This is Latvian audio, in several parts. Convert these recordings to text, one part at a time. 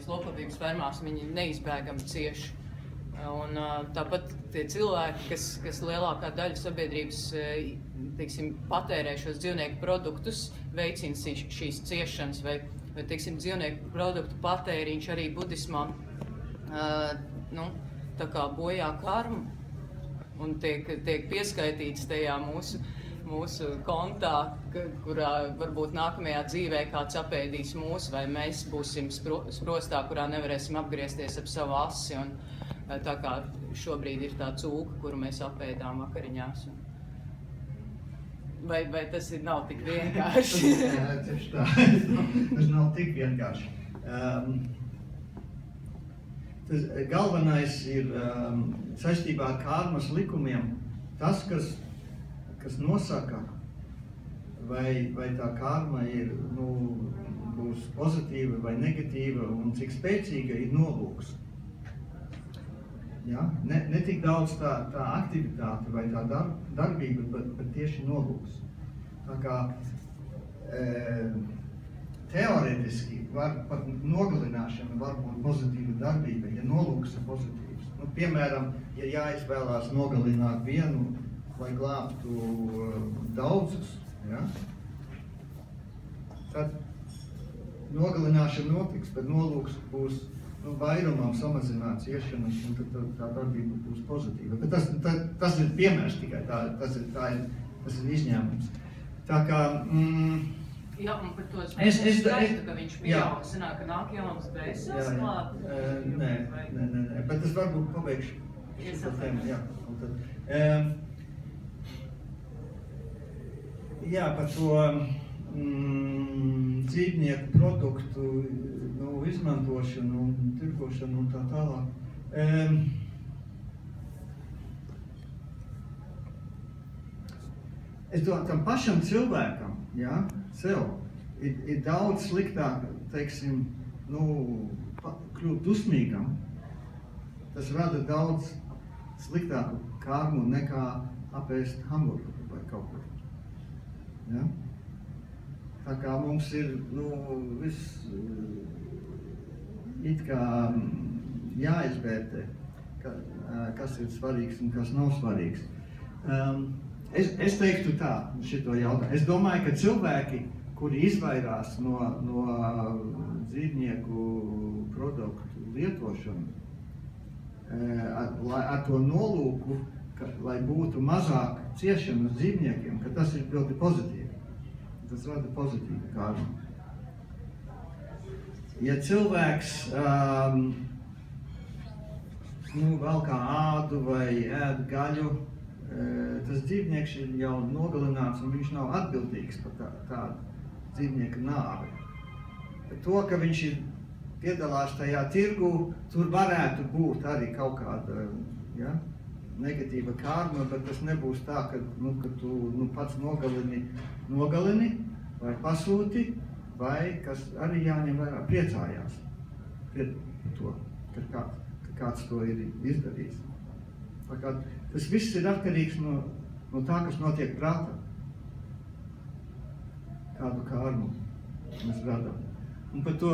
loplabības fermās, viņi neizbēgami cieši. Un tāpat tie cilvēki, kas lielākā daļa sabiedrības, teiksim, patērē šos dzīvnieku produktus, veicina šīs ciešanas, vai teiksim, dzīvnieku produktu patēriņš arī budismā, tā kā bojā karmu, un tiek pieskaitīts tajā mūsu kontā, kurā varbūt nākamajā dzīvē kāds apēdīs mūs, vai mēs būsim sprostā, kurā nevarēsim apgriezties ap savu asi, un tā kā šobrīd ir tā cūka, kuru mēs apēdām vakariņās. Vai tas nav tik vienkārši? Tieši tā, tas nav tik vienkārši. Galvenais ir saistībā ar karmas likumiem tas, kas nosaka, vai tā karma ir, būs pozitīva vai negatīva, un cik spēcīga ir nolūks. Ja? Ne tik daudz tā aktivitāte vai tā darbība, bet tieši nolūks. Tā kā teoretiski pat nogalināšana var būt pozitīva darbība, ja nolūks ir pozitīvs. Piemēram, ja jāizvēlās nogalināt vienu, lai glābtu daudzus, ja? Tad nogalināšana notiks, bet nolūks būs vairumam samazināt ciešanas, un tad tā darbība būs pozitīva. Bet tas ir piemērs tikai, tas ir izņēmums. Tā kā... Jā, un par to es skaitu, ka viņš pieauga, sanāk, ka nāk jaunas dvēseles klāt? Nē, bet es varbūt pabeigšu šo tēmu, jā. Jā, par to dzīvnieku produktu izmantošanu un tirgošanu un tā tālāk. Es domāju, tam pašam cilvēkam, jā, sev, ir daudz sliktāk, teiksim, kļūt dusmīgam. Tas rada daudz sliktāku karmu nekā apēst hamburgeru vai kaut ko. Ja? Tā kā mums ir, viss it kā jāizvērtē, kas ir svarīgs un kas nav svarīgs. Es teiktu tā, šito jautājumu. Es domāju, ka cilvēki, kuri izvairās no dzīvnieku produktu lietošanu, ar to nolūku, lai būtu mazāk ciešanu uz dzīvniekiem, ka tas ir ļoti pozitīvi. Tas rada pozitīvu karmu. Ja cilvēks valkā ādu vai ēd gaļu, tas dzīvnieks ir jau nogalināts un viņš nav atbildīgs par tādu dzīvnieku nāvi. To, ka viņš piedalās tajā tirgu, tur varētu būt arī kaut kāda negatīva karma, bet tas nebūs tā, ka tu pats nogalini vai pasūti, vai, kas arī jāņem vērā, priecājās par to, ka kāds to ir izdarījis. Tas viss ir atkarīgs no tā, kas notiek prātā. Kādu karmu mēs radām. Un par to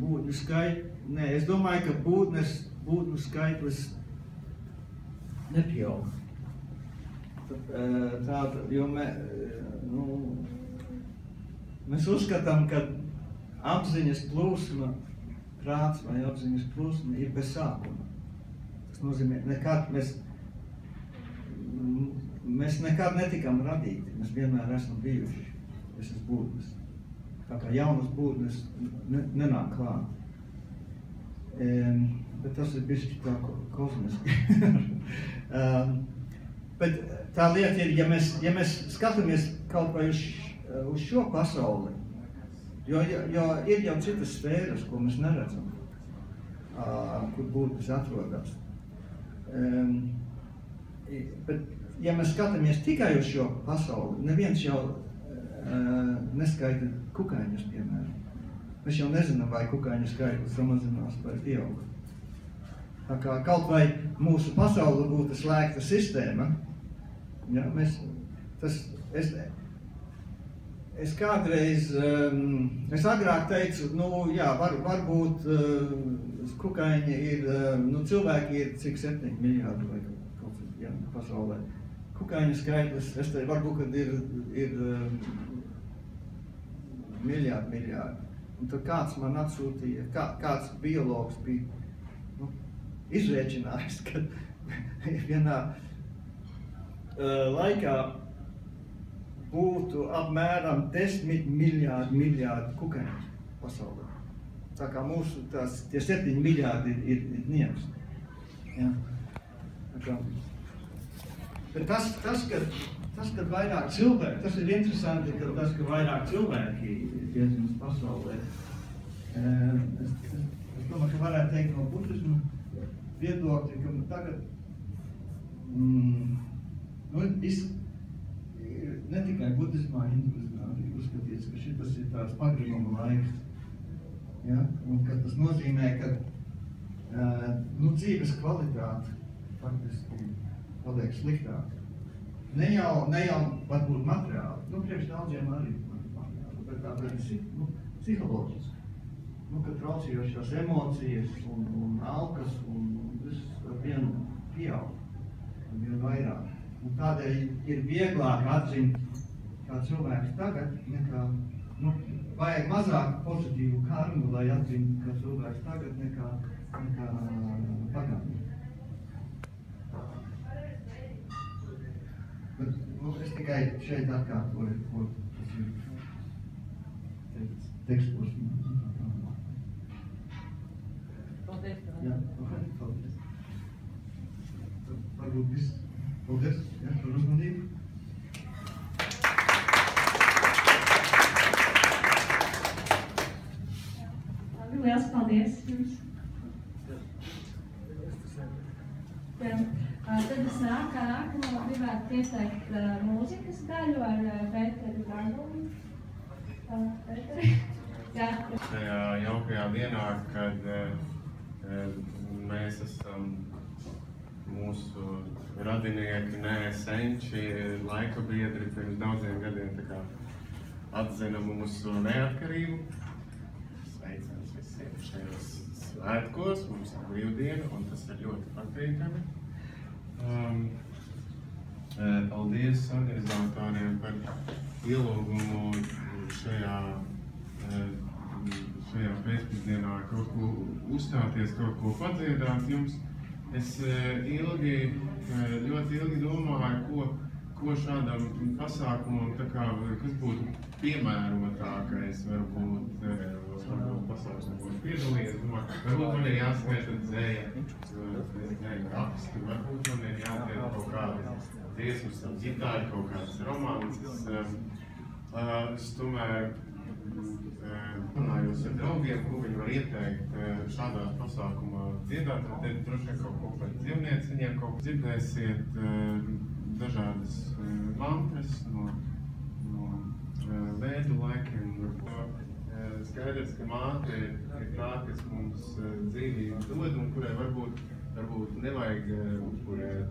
būtņu skaitli, es domāju, ka būtņu skaitlis nepieaug. Jo mēs uzskatām, ka apziņas plūsma, prāts vai apziņas plūsma ir bez sākuma. Tas nozīmē, mēs nekad netikām radīti, mēs vienmēr esam bijuši visas būtnes. Tā kā jaunas būtnes nenāk klāt. Bet tas ir bišķi tā kosmiski. Bet tā lieta ir, ja mēs skatāmies kaut vai uz šo pasauli, jo ir jau citas sfēras, ko mēs neredzam, kur būtnes atrodas. Bet, ja mēs skatāmies tikai uz šo pasauli, neviens jau neskaita kukaiņus, piemēram. Mēs jau nezinām, vai kukaiņu skaitlis samazinās vai pieaug. Tā kā kaut vai mūsu pasaule būtu slēgta sistēma, ja, Es kādreiz, es agrāk teicu, nu jā, varbūt kukaiņi ir, nu cilvēki ir cik 7 miljārdi vai kaut kas, jā, pasaulē. Kukaiņu skaitlis, es te varbūt, kad ir miljārdi. Un tad kāds man atsūtīja, kāds biologs bija izrēķinājis, ka vienā laikā būtu apmēram 10 miljārdi kukaiņu pasaulē. Tā kā mūsu tie 7 miljārdi ir nieks. Ja? Bet tas, kad vairāk cilvēki, tas ir interesanti, ka vairāk cilvēki iedzimst pasaulē. Es domāju, ka varētu teikt no budismu viedokļa, ka tagad ne tikai budismā, hinduismā arī uzskatīts, ka šitas ir tāds pagribama laiks. Ja? Un ka tas nozīmē, ka dzīves kvalitāte faktiski paliek sliktāk. Ne jau varbūt materiāli, priekš daudziem arī materiāli, bet tāpēc psiholoģiski. Kad traucījošās emocijas un alkas un viss ar vienu pieaug, ar vienu vairāk. Un tādēļ ir vieglāk atzīt, kā cilvēks tagad, nekā, vajag mazāk pozitīvu karmu, lai atzīt, kā cilvēks tagad, nekā pagātnē. Bet es tikai šeit atkārtoju, ko tas ir tekstos. Jā, paldies. Varbūt viss. Paldies, par uzmanību. Liels paldies jums. Tad es nākamo gribētu pieteikt mūzikas daļu ar Pēteru Gārgulu. Šajā jaukajā dienā, kad mēs esam mūsu radinieki, senči, laika biedri pirms daudziem gadiem atzina mūsu neatkarību. Sveiciens visiem šajos svētkos, mums ir brīvdiena un tas ir ļoti patīkami. Paldies organizatoriem par ielūgumu šajā pēcpusdienā kaut ko uzstāties, kaut ko padziedāt jums. Es ļoti ilgi domāju, ko šādam pasākumam, kas būtu piemērotākais, varbūt pasākumos piedalījies. Varbūt man ir jāskaita dzēja, raksti, varbūt man ir jāskaita kaut kādas dziesmas, ģitāri, kaut kādas romāniskas. Es tomēr runājos ar draugiem, ko viņi var ieteikt šādā pasākumā dziedāt, tad droši vien kaut ko par dzīvnieciņiem, kaut ko dzirdēsiet dažādas mantras no vēdu laikiem. Skaidrs, ka māte ir tā, kas mums dzīvību dod un kurai varbūt nevajag upurēt.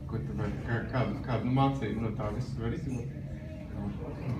ko tu vari, kādu mācību no tā visu var izmantot.